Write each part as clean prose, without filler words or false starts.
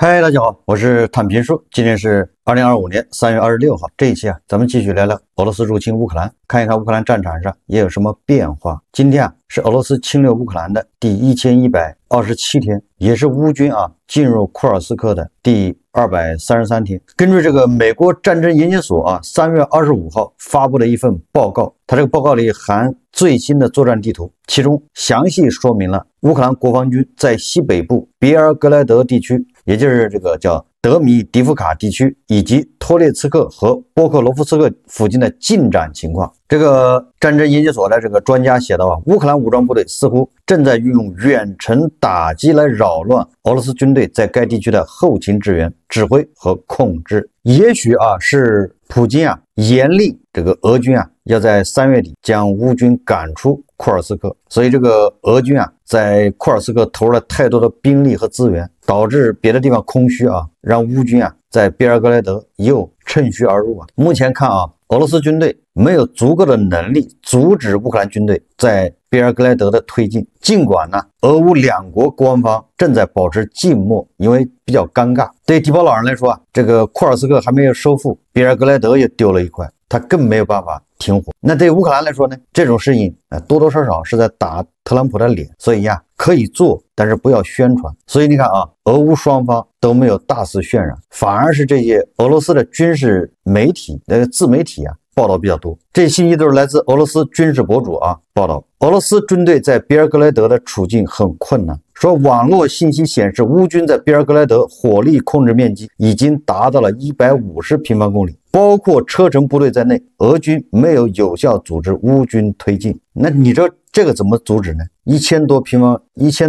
嗨，大家好，我是坦平叔。今天是2025年3月26号。这一期咱们继续聊聊俄罗斯入侵乌克兰，看一看乌克兰战场上也有什么变化。今天是俄罗斯侵略乌克兰的第1127天，也是乌军进入库尔斯克的第233天。根据这个美国战争研究所3月25号发布的一份报告，它这个报告里含最新的作战地图，其中详细说明了乌克兰国防军在西北部别尔格莱德地区，也就是这个叫德米迪夫卡地区以及托列茨克和波克罗夫斯克附近的进展情况。这个战争研究所的这个专家写道乌克兰武装部队似乎正在运用远程打击来扰乱俄罗斯军队在该地区的后勤支援、指挥和控制。也许是普京严令这个俄军要在3月底将乌军赶出库尔斯克，所以这个俄军在库尔斯克投入了太多的兵力和资源，导致别的地方空虚让乌军在别尔格莱德又趁虚而入目前看俄罗斯军队没有足够的能力阻止乌克兰军队在别尔格莱德的推进。尽管俄乌两国官方正在保持静默，因为比较尴尬。对迪保老人来说这个库尔斯克还没有收复，别尔格莱德也丢了一块，他更没有办法停火。那对乌克兰来说呢，这种事情多多少少是在打特朗普的脸，所以可以做，但是不要宣传。所以你看俄乌双方都没有大肆渲染，反而是这些俄罗斯的军事媒体自媒体报道比较多。这些信息都是来自俄罗斯军事博主报道，俄罗斯军队在别尔格莱德的处境很困难，说网络信息显示乌军在别尔格莱德火力控制面积已经达到了150平方公里，包括车臣部队在内，俄军没有有效组织乌军推进。那你这个怎么阻止呢？1000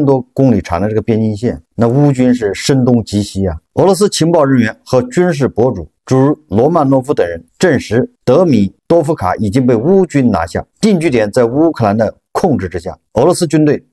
多公里长的这个边境线，那乌军是声东击西俄罗斯情报人员和军事博主诸如罗曼诺夫等人证实，德米多夫卡已经被乌军拿下，定居点在乌克兰的控制之下，俄罗斯军队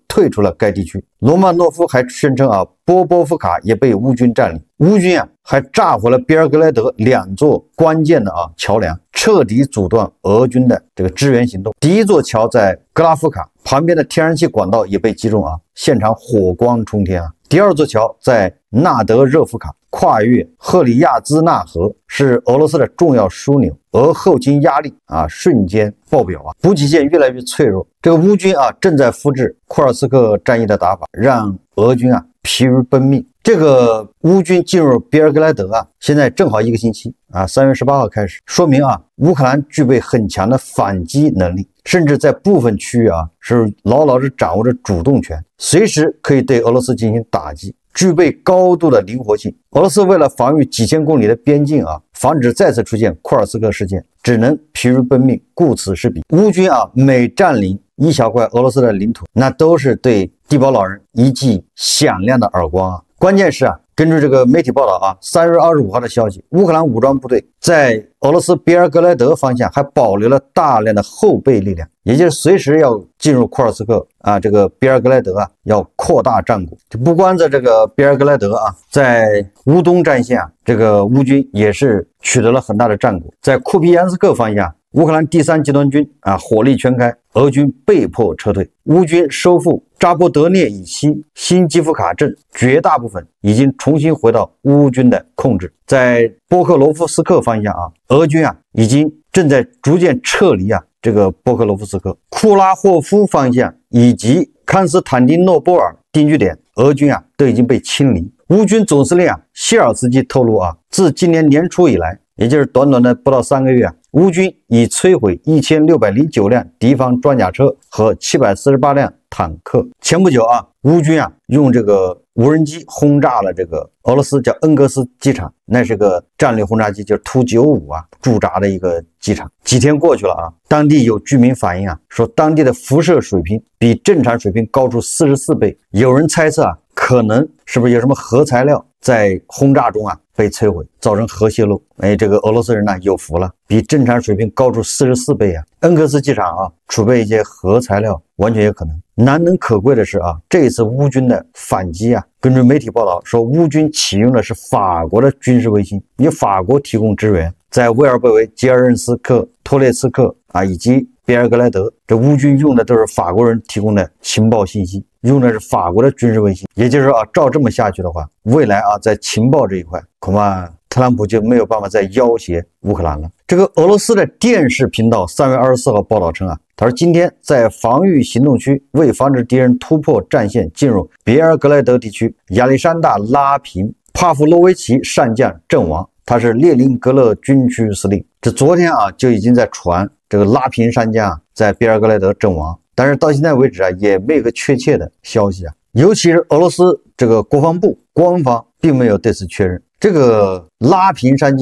退出了该地区。罗曼诺夫还声称波波夫卡也被乌军占领。乌军还炸毁了别尔格莱德2座关键的桥梁，彻底阻断俄军的这个支援行动。第一座桥在格拉夫卡旁边的天然气管道也被击中现场火光冲天第二座桥在纳德热夫卡跨越赫里亚兹纳河，是俄罗斯的重要枢纽，俄后勤压力瞬间爆表补给线越来越脆弱。这个乌军正在复制库尔斯克战役的打法，让俄军疲于奔命。这个乌军进入别尔格莱德现在正好1个星期3月18号开始，说明乌克兰具备很强的反击能力，甚至在部分区域是牢牢地掌握着主动权，随时可以对俄罗斯进行打击，具备高度的灵活性。俄罗斯为了防御几千公里的边境防止再次出现库尔斯克事件，只能疲于奔命，顾此失彼。乌军每占领一小块俄罗斯的领土，那都是对地保老人一记响亮的耳光关键是根据这个媒体报道3月25号的消息，乌克兰武装部队在俄罗斯别尔格莱德方向还保留了大量的后备力量，也就是随时要进入库尔斯克这个别尔格莱德要扩大战果。就不光在这个别尔格莱德在乌东战线这个乌军也是取得了很大的战果。在库皮扬斯克方向，乌克兰第3集团军火力全开，俄军被迫撤退。乌军收复扎波德涅以西新基夫卡镇绝大部分已经重新回到乌军的控制。在波克罗夫斯克方向俄军已经正在逐渐撤离这个波克罗夫斯克。库拉霍夫方向以及康斯坦丁诺波尔定居点，俄军都已经被清理。乌军总司令谢尔斯基透露自今年年初以来，也就是短短的不到3个月乌军已摧毁1609辆敌方装甲车和748辆坦克。前不久乌军用这个无人机轰炸了这个俄罗斯叫恩格斯机场，那是个战略轰炸机，就是Tu-95驻扎的一个机场。几天过去了当地有居民反映说当地的辐射水平比正常水平高出44倍。有人猜测可能是不是有什么核材料在轰炸中被摧毁，造成核泄漏。这个俄罗斯人有福了，比正常水平高出44倍恩格斯机场储备一些核材料，完全有可能。难能可贵的是这一次乌军的反击根据媒体报道说，乌军启用的是法国的军事卫星，由法国提供支援，在威尔贝维、吉尔任斯克、托列茨克以及别尔格莱德，这乌军用的都是法国人提供的情报信息。用的是法国的军事卫星。也就是说啊，照这么下去的话，未来啊，在情报这一块，恐怕特朗普就没有办法再要挟乌克兰了。这个俄罗斯的电视频道3月24号报道称啊，他说今天在防御行动区，为防止敌人突破战线进入别尔格莱德地区，亚历山大·拉平·帕夫洛维奇上将阵亡，他是列宁格勒军区司令。这昨天啊就已经在传这个拉平上将在别尔格莱德阵亡，但是到现在为止啊也没有个确切的消息啊，尤其是俄罗斯这个国防部官方并没有对此确认。这个拉平上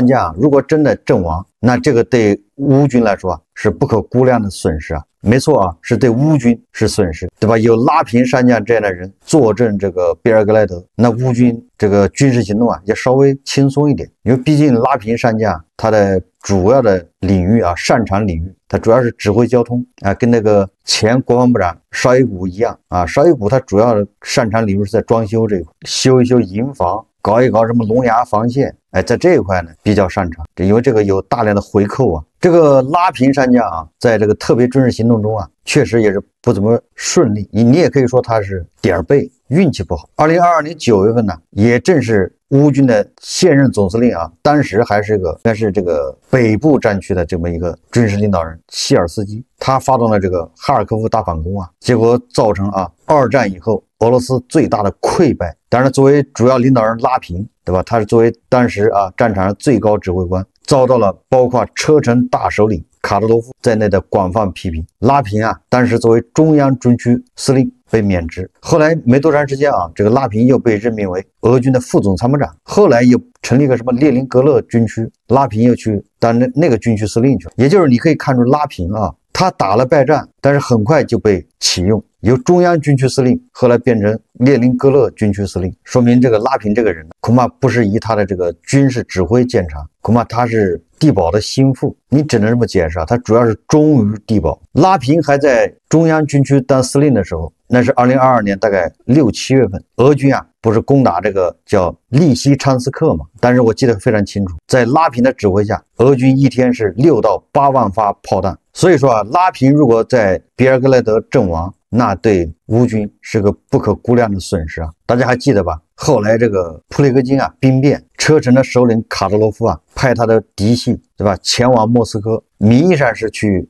将如果真的阵亡，那这个对乌军来说啊是不可估量的损失啊。没错啊，是对乌军是损失，对吧？有拉平上将这样的人坐镇这个别尔格莱德，那乌军这个军事行动啊也稍微轻松一点，因为毕竟拉平上将他的主要的领域啊，擅长领域，他主要是指挥交通啊，跟那个前国防部长绍伊古一样啊。绍伊古他主要的擅长领域是在装修这一块，修一修营房，搞一搞什么龙牙防线，哎，在这一块呢比较擅长，因为这个有大量的回扣啊。这个拉平上将啊，在这个特别军事行动中啊，确实也是不怎么顺利，你也可以说他是点儿背，运气不好。2022年9月份呢，也正是乌军的现任总司令啊，当时还是应该是这个北部战区的这么一个军事领导人希尔斯基，他发动了这个哈尔科夫大反攻啊，结果造成啊二战以后俄罗斯最大的溃败。当然，作为主要领导人拉平，对吧？他是作为当时啊战场上最高指挥官，遭到了包括车臣大首领卡德罗夫在内的广泛批评。拉平啊，当时作为中央军区司令被免职，后来没多长时间啊，这个拉平又被任命为俄军的副总参谋长，后来又成立一个什么列宁格勒军区，拉平又去当那个军区司令去了。也就是你可以看出拉平啊，他打了败仗，但是很快就被启用，由中央军区司令后来变成列宁格勒军区司令，说明这个拉平这个人恐怕不是以他的这个军事指挥见长，恐怕他是地保的心腹，你只能这么解释啊，他主要是忠于地保。拉平还在中央军区当司令的时候，那是2022年大概6、7月份，俄军啊不是攻打这个叫利西昌斯克嘛？但是我记得非常清楚，在拉平的指挥下，俄军一天是6到8万发炮弹。所以说啊，拉平如果在别尔格莱德阵亡，那对乌军是个不可估量的损失啊！大家还记得吧？后来这个普列戈金啊兵变，车臣的首领卡德罗夫啊派他的嫡系，对吧，前往莫斯科，名义上是去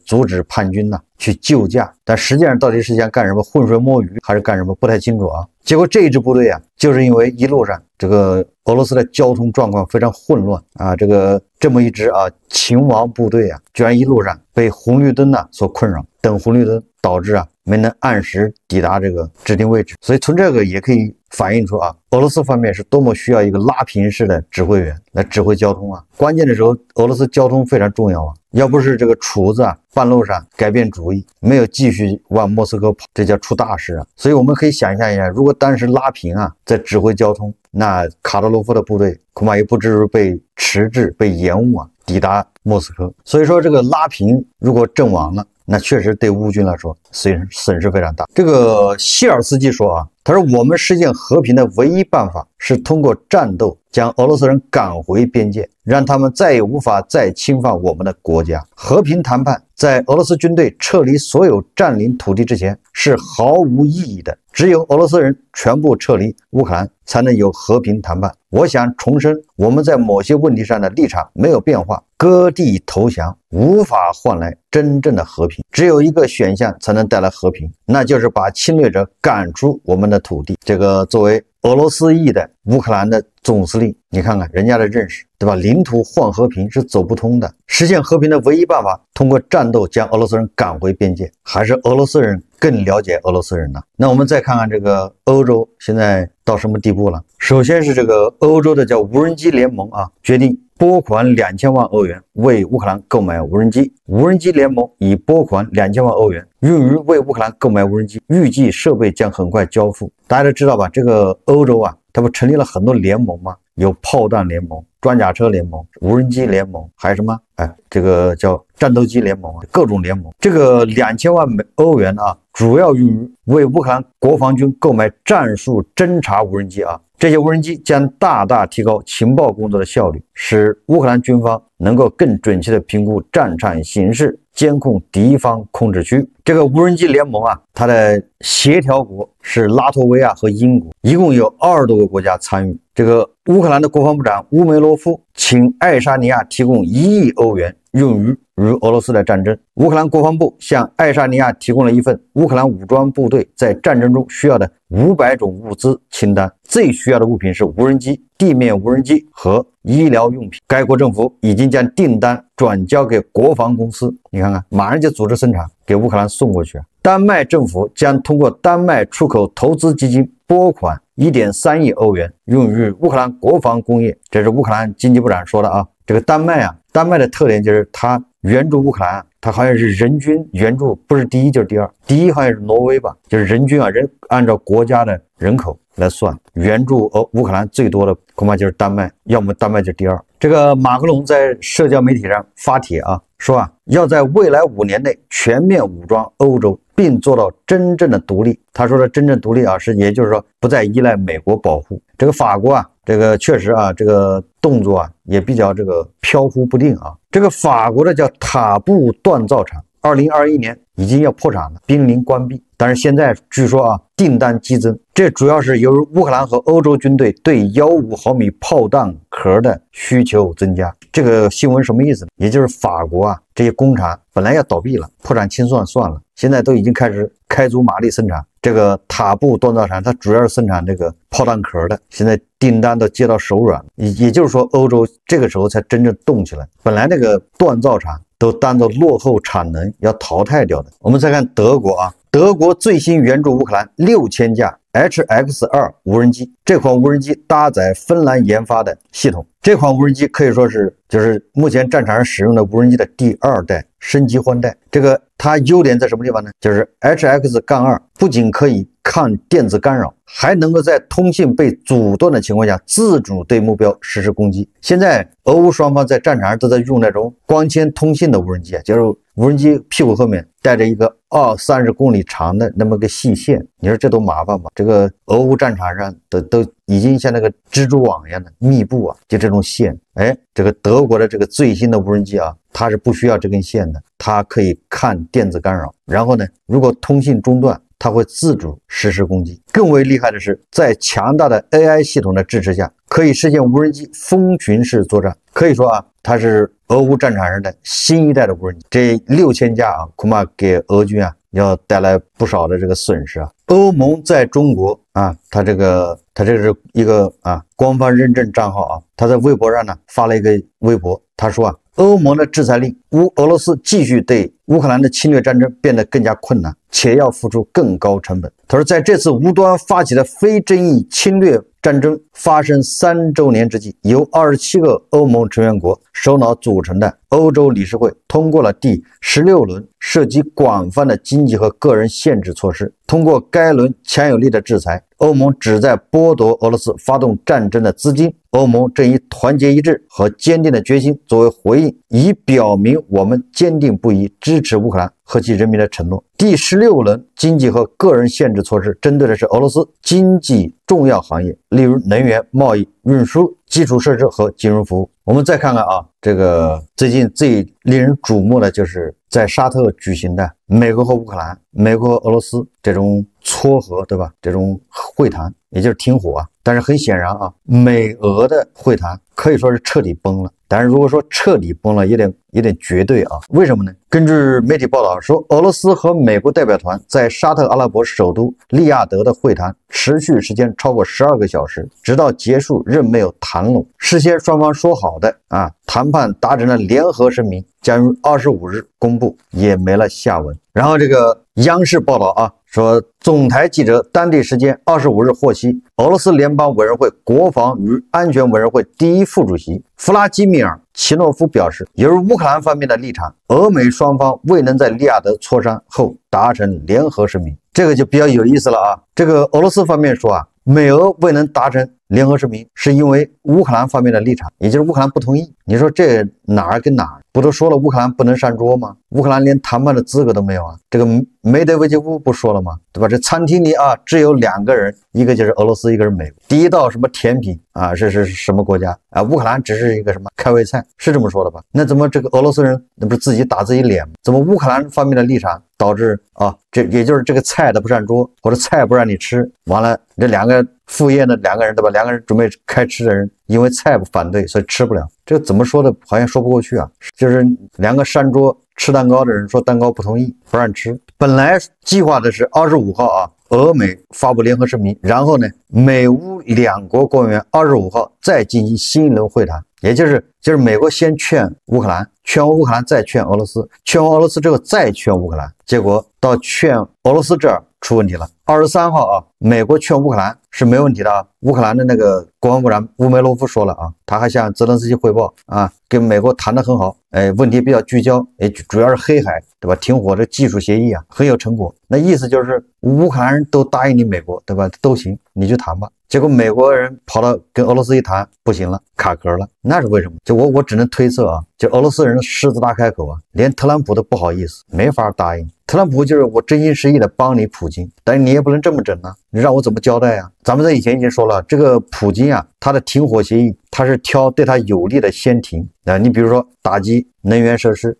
阻止叛军呐，去救驾，但实际上到底是想干什么？浑水摸鱼还是干什么？不太清楚啊。结果这一支部队啊，就是因为一路上这个俄罗斯的交通状况非常混乱啊，这么一支啊勤王部队啊，居然一路上被红绿灯所困扰，等红绿灯，导致啊没能按时抵达这个指定位置。所以从这个也可以反映出啊，俄罗斯方面是多么需要一个拉平式的指挥员来指挥交通啊。关键的时候，俄罗斯交通非常重要啊，要不是这个厨子啊半路上改变主意，没有继续往莫斯科跑，这叫出大事啊。所以我们可以想象一下，如果当时拉平啊在指挥交通，那卡德罗夫的部队恐怕也不至于被迟滞、被延误啊抵达莫斯科。所以说这个拉平如果阵亡了，那确实对乌军来说损失非常大。这个希尔斯基说啊，他说我们实现和平的唯一办法是通过战斗将俄罗斯人赶回边界，让他们再也无法再侵犯我们的国家。和平谈判在俄罗斯军队撤离所有占领土地之前是毫无意义的，只有俄罗斯人全部撤离乌克兰才能有和平谈判。我想重申，我们在某些问题上的立场没有变化，割地投降无法换来真正的和平，只有一个选项才能带来和平，那就是把侵略者赶出我们的土地。这个作为俄罗斯裔的乌克兰的总司令，你看看人家的认识，对吧？领土换和平是走不通的，实现和平的唯一办法，通过战斗将俄罗斯人赶回边界，还是俄罗斯人更了解俄罗斯人呢？那我们再看看这个欧洲现在到什么地步了。首先是这个欧洲的叫无人机联盟啊，决定拨款2000万欧元为乌克兰购买无人机。无人机联盟已拨款2000万欧元，用于为乌克兰购买无人机，预计设备将很快交付。大家都知道吧，这个欧洲啊，它不成立了很多联盟吗？有炮弹联盟、装甲车联盟、无人机联盟，还有什么？这个叫战斗机联盟啊，各种联盟。这个2000万欧元啊，主要用于为乌克兰国防军购买战术侦察无人机啊。这些无人机将大大提高情报工作的效率，使乌克兰军方能够更准确的评估战场形势，监控敌方控制区。这个无人机联盟啊，它的协调国是拉脱维亚和英国，一共有20多个国家参与。这个乌克兰的国防部长乌梅罗夫请爱沙尼亚提供1亿欧元，用于与俄罗斯的战争。乌克兰国防部向爱沙尼亚提供了一份乌克兰武装部队在战争中需要的500种物资清单，最需要的物品是无人机、地面无人机和医疗用品。该国政府已经将订单转交给国防公司，你看看，马上就组织生产，给乌克兰送过去。丹麦政府将通过丹麦出口投资基金拨款1.3亿欧元，用于乌克兰国防工业。这是乌克兰经济部长说的啊。这个丹麦的特点就是它援助乌克兰，它好像是人均援助不是第一就是第二，第一好像是挪威吧，就是人均按照国家的人口来算，援助乌克兰最多的恐怕就是丹麦，要么丹麦就是第二。这个马克龙在社交媒体上发帖啊，说要在未来5年内全面武装欧洲，并做到真正的独立。他说的真正独立啊，也就是说不再依赖美国保护。这个法国这个确实这个动作也比较这个飘忽不定啊。这个法国的叫塔布锻造厂，2021年已经要破产了，濒临关闭。但是现在据说订单激增，这主要是由于乌克兰和欧洲军队对1.5毫米炮弹壳的需求增加。这个新闻什么意思呢？也就是法国这些工厂本来要倒闭了，破产清算算了，现在都已经开始开足马力生产。这个塔布锻造厂它主要是生产这个炮弹壳的，现在订单都接到手软，也就是说欧洲这个时候才真正动起来，本来那个锻造厂都当做落后产能要淘汰掉的。我们再看德国德国最新援助乌克兰6000架 HX2 无人机，这款无人机搭载芬兰研发的系统。这款无人机可以说是就是目前战场上使用的无人机的第2代升级换代。这个它优点在什么地方呢？就是 HX-2 不仅可以抗电子干扰，还能够在通信被阻断的情况下自主对目标实施攻击。现在俄乌双方在战场上都在用那种光纤通信的无人机就是无人机屁股后面带着一个30公里长的那么个细线，你说这多麻烦吧？这个俄乌战场上都已经像那个蜘蛛网一样的密布就这种线。这个德国的这个最新的无人机它是不需要这根线的，它可以抗电子干扰，然后呢，如果通信中断，它会自主实施攻击。更为厉害的是，在强大的 AI 系统的支持下，可以实现无人机蜂群式作战。可以说它是俄乌战场上的新一代的无人机。这6000架恐怕给俄军要带来不少的这个损失欧盟在中国它这是一个官方认证账号他在微博上发了一个微博，他说欧盟的制裁令俄罗斯继续对乌克兰的侵略战争变得更加困难，且要付出更高成本。他说，在这次无端发起的非争议侵略战争发生3周年之际，由27个欧盟成员国首脑组成的欧洲理事会通过了第16轮涉及广泛的经济和个人限制措施。通过该轮强有力的制裁，欧盟旨在剥夺俄罗斯发动战争的资金。欧盟正以团结一致和坚定的决心作为回应，以表明我们坚定不移支持乌克兰和其人民的承诺。第16轮经济和个人限制措施针对的是俄罗斯经济重要行业，例如能源、贸易、运输、基础设施和金融服务。我们再看看这个最近最令人瞩目的就是在沙特举行的美国和乌克兰、美国和俄罗斯这种撮合，对吧？这种会谈，也就是停火但是很显然美俄的会谈可以说是彻底崩了。但是如果说彻底崩了，有点绝对为什么呢？根据媒体报道说，俄罗斯和美国代表团在沙特阿拉伯首都利雅得的会谈持续时间超过12个小时，直到结束仍没有谈拢。事先双方说好的谈判达成了联合声明，将于25日公布，也没了下文。然后这个央视报道说，总台记者当地时间25日获悉，俄罗斯联邦委员会国防与安全委员会第一副主席弗拉基米尔·齐诺夫表示，由于乌克兰方面的立场，俄美双方未能在利雅得磋商后达成联合声明。这个就比较有意思了这个俄罗斯方面说美俄未能达成联合声明，是因为乌克兰方面的立场，也就是乌克兰不同意。你说这哪儿跟哪儿？不都说了乌克兰不能上桌吗？乌克兰连谈判的资格都没有这个梅德韦杰夫不说了吗？对吧？这餐厅里只有2个人一个就是俄罗斯，一个是美国。第一道什么甜品啊，是什么国家啊？乌克兰只是一个什么开胃菜，是这么说的吧？那怎么这个俄罗斯人那不是自己打自己脸吗？怎么乌克兰方面的立场导致啊，这也就是这个菜他不上桌，或者菜不让你吃，完了这两个副业的两个人对吧？两个人准备开吃的人，因为菜不反对，所以吃不了。这个怎么说的？好像说不过去啊。就是两个上桌吃蛋糕的人说蛋糕不同意，不让吃。本来计划的是25号啊，俄美发布联合声明，然后呢，美乌两国国务员25号再进行新一轮会谈，也就是美国先劝乌克兰，劝完乌克兰再劝俄罗斯，劝完俄罗斯之后再劝乌克兰，结果到劝俄罗斯这儿出问题了。23号啊，美国劝乌克兰是没问题的啊。乌克兰的那个国防部长乌梅罗夫说了啊，他还向泽连斯基汇报啊，跟美国谈得很好，问题比较聚焦，主要是黑海对吧？停火的技术协议啊很有成果。那意思就是乌克兰人都答应你美国对吧？都行，你去谈吧。结果美国人跑到跟俄罗斯一谈，不行了，卡壳了。那是为什么？就我只能推测啊，就俄罗斯人狮子大开口啊，连特朗普都不好意思，没法答应。特朗普就是我真心实意的帮你普京，但是你也不能这么整啊，你让我怎么交代啊？咱们在以前已经说了，这个普京啊，他的停火协议，他是挑对他有利的先停啊。你比如说打击能源设施，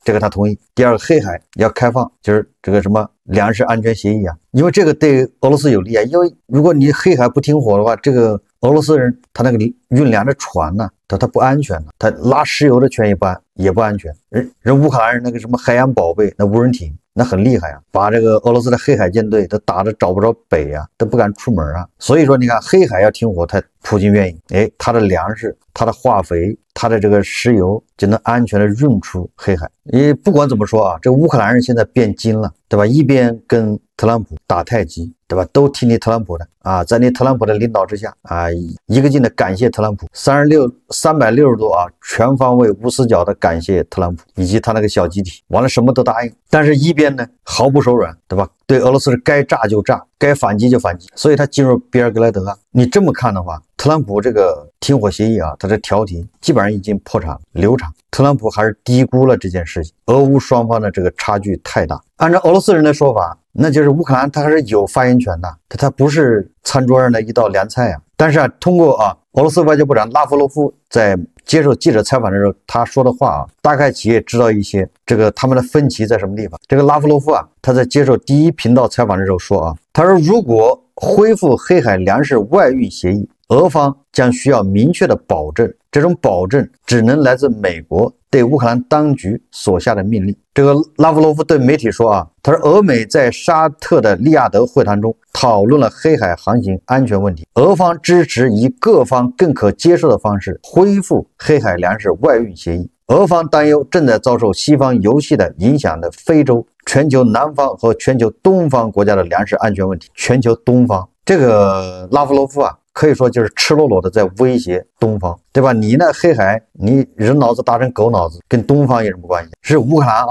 这个他同意。第二个，黑海要开放，就是这个什么粮食安全协议啊，因为这个对俄罗斯有利啊。因为如果你黑海不停火的话，这个俄罗斯人他那个运粮的船呢，他不安全的，他拉石油的船也不安全。人乌克兰人那个什么海洋宝贝那无人艇。那很厉害啊，把这个俄罗斯的黑海舰队都打得找不着北啊，都不敢出门啊。所以说你看黑海要停火，普京愿意，他的粮食、他的化肥、他的这个石油就能安全的运出黑海。不管怎么说啊，这个乌克兰人现在变精了，对吧？一边跟特朗普打太极，对吧？都听你特朗普的啊，在你特朗普的领导之下啊，一个劲的感谢特朗普，360度啊，全方位无死角的感谢特朗普以及他那个小集体，完了什么都答应。但是一边呢毫不手软，对吧？对俄罗斯是该炸就炸，该反击就反击，所以他进入比尔格莱德啊。你这么看的话，特朗普这个停火协议啊，他的调停基本上已经破产流产。特朗普还是低估了这件事情，俄乌双方的这个差距太大。按照俄罗斯人的说法，那就是乌克兰他还是有发言权的，他不是餐桌上的一道凉菜啊。但是通过俄罗斯外交部长拉夫罗夫在接受记者采访的时候，他说的话大概企业知道一些这个他们的分歧在什么地方。这个拉夫罗夫他在接受第一频道采访的时候说他说如果恢复黑海粮食外运协议，俄方将需要明确的保证，这种保证只能来自美国对乌克兰当局所下的命令。这个拉夫罗夫对媒体说他说俄美在沙特的利雅得会谈中讨论了黑海航行安全问题，俄方支持以各方更可接受的方式恢复黑海粮食外运协议。俄方担忧正在遭受西方游戏的影响的非洲、全球南方和全球东方国家的粮食安全问题。全球东方，这个拉夫罗夫可以说就是赤裸裸的在威胁东方，对吧？你那黑海，你人脑子打成狗脑子，跟东方有什么关系？是乌克兰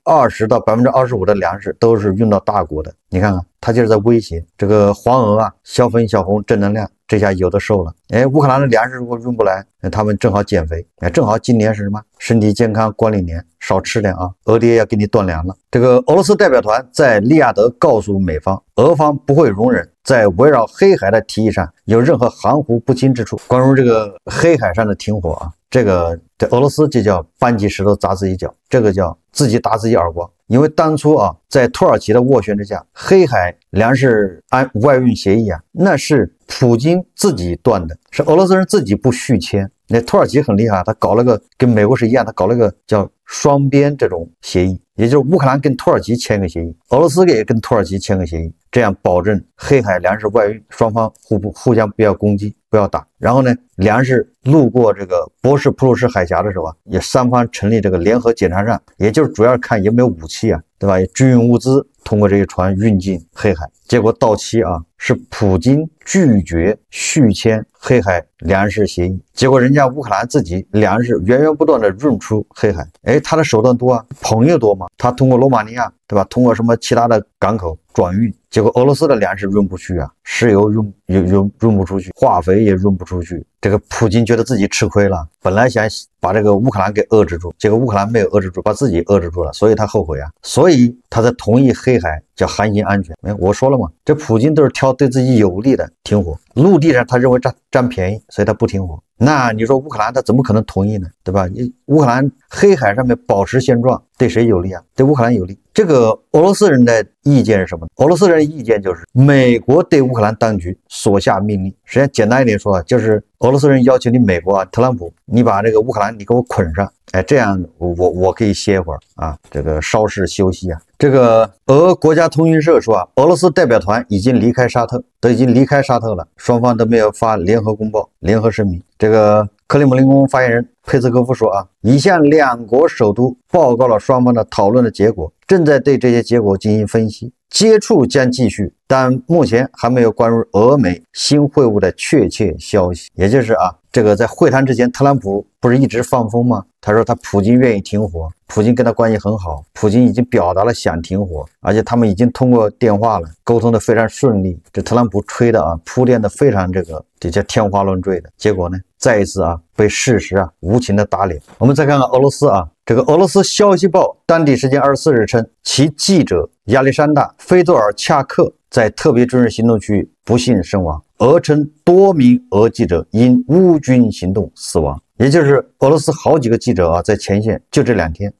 20%到25%的粮食都是运到大国的，你看看，他就是在威胁这个黄俄小粉小红正能量，这下有的受了。乌克兰的粮食如果运不来，他们正好减肥，正好今年是什么身体健康管理年，少吃点俄爹要给你断粮了。这个俄罗斯代表团在利雅得告诉美方，俄方不会容忍在围绕黑海的提议上有任何含糊不清之处。关于这个黑海上的停火这个在俄罗斯就叫搬起石头砸自己脚，这个叫自己打自己耳光。因为当初在土耳其的斡旋之下，黑海粮食外运协议那是普京自己断的，是俄罗斯人自己不续签。那土耳其很厉害，他搞了个跟美国是一样，他搞了个叫双边这种协议，也就是乌克兰跟土耳其签个协议，俄罗斯也跟土耳其签个协议，这样保证黑海粮食外运双方互相不要攻击，不要打。然后呢，粮食路过这个博士普鲁士海峡的时候也三方成立这个联合检查站，也就是主要看有没有武器对吧？军运物资通过这些船运进黑海，结果到期是普京拒绝续签黑海粮食协议，结果人家乌克兰自己粮食源源不断的运出黑海。他的手段多朋友多嘛，他通过罗马尼亚对吧？通过什么其他的港口转运，结果俄罗斯的粮食运不去石油运不出去，化肥也运不出去。这个普京觉得自己吃亏了，本来想把这个乌克兰给遏制住，结果乌克兰没有遏制住，把自己遏制住了，所以他后悔所以他才同意黑海叫韩信安全。我说了嘛，这普京都是挑对自己有利的停火，陆地上他认为占便宜，所以他不停火。那你说乌克兰他怎么可能同意呢？对吧？乌克兰黑海上面保持现状，对谁有利啊？对乌克兰有利。这个俄罗斯人的意见是什么呢？俄罗斯人的意见就是美国对乌克兰当局所下命令。实际上简单一点说啊，就是俄罗斯人要求你美国啊，特朗普，你把这个乌克兰你给我捆上，这样我可以歇一会儿啊，这个稍事休息啊。这个俄国家通讯社说啊，俄罗斯代表团已经离开沙特了，双方都没有发联合公报、联合声明。这个克里姆林宫发言人佩斯科夫说啊，已向两国首都报告了双方的讨论的结果，正在对这些结果进行分析，接触将继续，但目前还没有关于俄美新会晤的确切消息。也就是啊，这个在会谈之前，特朗普不是一直放风吗？他说他普京愿意停火，普京跟他关系很好，普京已经表达了想停火，而且他们已经通过电话了，沟通的非常顺利。这特朗普吹的啊，铺垫的非常这叫天花乱坠的，结果呢，再一次啊被事实啊无情的打脸。我们再看看俄罗斯啊，这个俄罗斯消息报当地时间24日称，其记者亚历山大·菲多尔恰克在特别军事行动区域不幸身亡。俄称多名俄记者因乌军行动死亡。也就是俄罗斯好几个记者啊，在前线就这2天，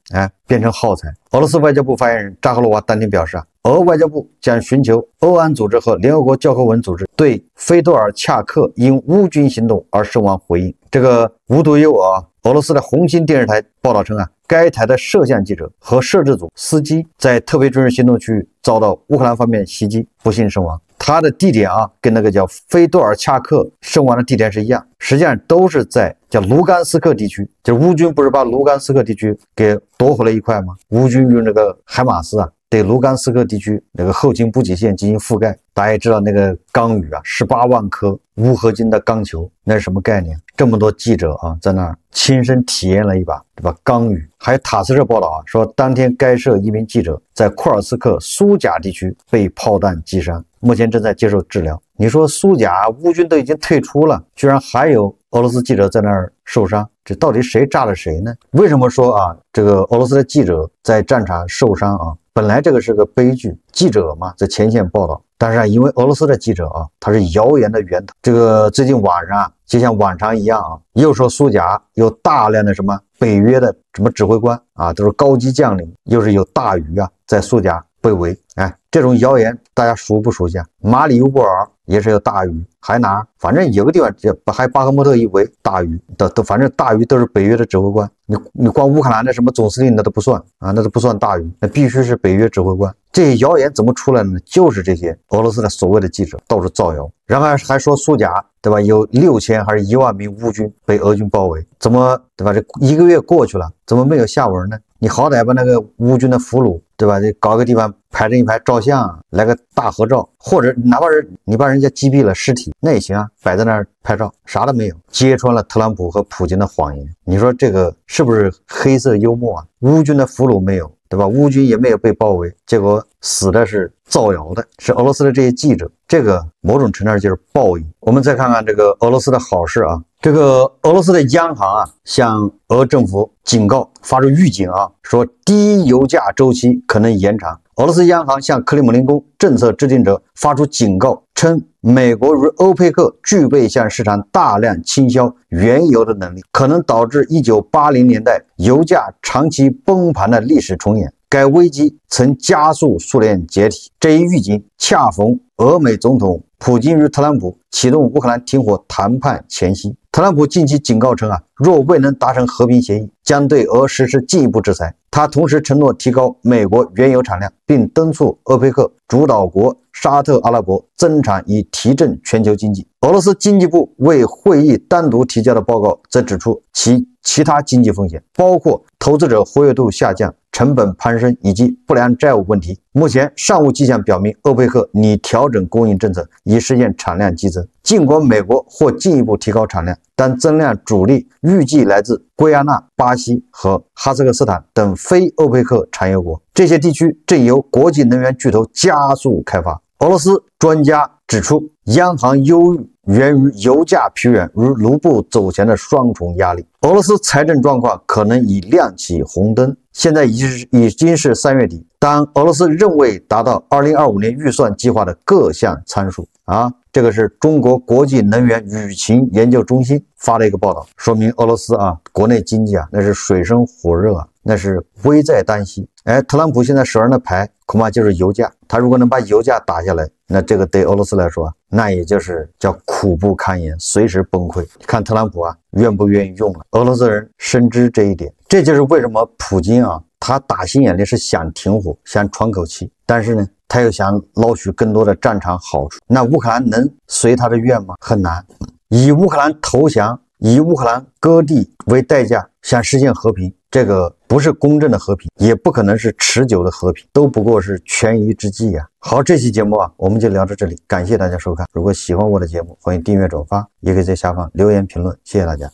变成耗材。俄罗斯外交部发言人扎哈罗娃当天表示啊，俄外交部将寻求欧安组织和联合国教科文组织对菲多尔恰克因乌军行动而身亡回应。这个无独有偶啊，俄罗斯的红星电视台报道称啊，该台的摄像记者和摄制组司机在特别军事行动区域遭到乌克兰方面袭击，不幸身亡。他的地点啊，跟那个叫菲多尔恰克身亡的地点是一样，实际上都是在叫卢甘斯克地区。就乌军不是把卢甘斯克地区给夺回了一块吗？乌军用那个海马斯啊，对卢甘斯克地区那个后勤补给线进行覆盖。大家也知道那个钢雨啊，18万颗钨合金的钢球，那是什么概念？这么多记者啊，在那儿亲身体验了一把，对吧？钢雨。还有塔斯社报道啊，说当天该社一名记者在库尔斯克苏贾地区被炮弹击伤，目前正在接受治疗。你说苏贾乌军都已经退出了，居然还有俄罗斯记者在那儿受伤，这到底谁炸了谁呢？为什么说啊，这个俄罗斯的记者在战场受伤啊？本来这个是个悲剧，记者嘛，在前线报道，但是因为俄罗斯的记者啊，他是谣言的源头。这个最近晚上啊，就像往常一样啊，又说苏贾有大量的什么北约的什么指挥官啊，都是高级将领，又是有大鱼啊，在苏贾被围。这种谣言大家熟不熟悉啊？马里乌波尔也是有大鱼，还哪？反正有个地方还巴赫穆特一围大鱼，反正大鱼都是北约的指挥官。你光乌克兰的什么总司令那都不算啊，那都不算大鱼，那必须是北约指挥官。这些谣言怎么出来的呢？就是这些俄罗斯的所谓的记者到处造谣，然后还说苏贾对吧，有6000还是1万名乌军被俄军包围，怎么对吧？这1个月过去了，怎么没有下文呢？你好歹把那个乌军的俘虏对吧，搞个地方排成一排照相，来个大合照，或者哪怕是你把人家击毙了尸体那也行啊，摆在那儿拍照，啥都没有，揭穿了特朗普和普京的谎言。你说这个是不是黑色幽默啊？乌军的俘虏没有对吧？乌军也没有被包围，结果死的是造谣的，是俄罗斯的这些记者，这个某种程度上就是报应。我们再看看这个俄罗斯的好事啊，这个俄罗斯的央行啊，向俄政府警告，发出预警啊，说低油价周期可能延长。俄罗斯央行向克里姆林宫政策制定者发出警告，称美国与欧佩克具备向市场大量倾销原油的能力，可能导致1980年代油价长期崩盘的历史重演。该危机曾加速苏联解体。这一预警恰逢俄美总统普京与特朗普启动乌克兰停火谈判前夕。特朗普近期警告称若未能达成和平协议，将对俄实施进一步制裁。他同时承诺提高美国原油产量，并敦促欧佩克主导国沙特阿拉伯增产以提振全球经济。俄罗斯经济部为会议单独提交的报告则指出其他经济风险，包括投资者活跃度下降、成本攀升以及不良债务问题。目前尚无迹象表明欧佩克拟调整供应政策以实现产量激增。尽管美国或进一步提高产量，但增量主力预计来自圭亚那、巴西和哈萨克斯坦等非欧佩克产油国。这些地区正由国际能源巨头加速开发。俄罗斯专家指出，央行忧虑源于油价疲软与卢布走强的双重压力。俄罗斯财政状况可能已亮起红灯。现在已经是3月底，当俄罗斯仍未达到2025年预算计划的各项参数这个是中国国际能源舆情研究中心发的一个报道，说明俄罗斯国内经济那是水深火热那是危在旦夕。特朗普现在手上的牌恐怕就是油价，他如果能把油价打下来，那这个对俄罗斯来说那也就是叫苦不堪言，随时崩溃。看特朗普愿不愿意用了，俄罗斯人深知这一点。这就是为什么普京他打心眼里是想停火，想喘口气，但是呢他又想捞取更多的战场好处。那乌克兰能随他的愿吗？很难。以乌克兰投降，以乌克兰割地为代价想实现和平，这个不是公正的和平，也不可能是持久的和平，都不过是权宜之计好，这期节目我们就聊到这里，感谢大家收看。如果喜欢我的节目，欢迎订阅转发，也可以在下方留言评论，谢谢大家。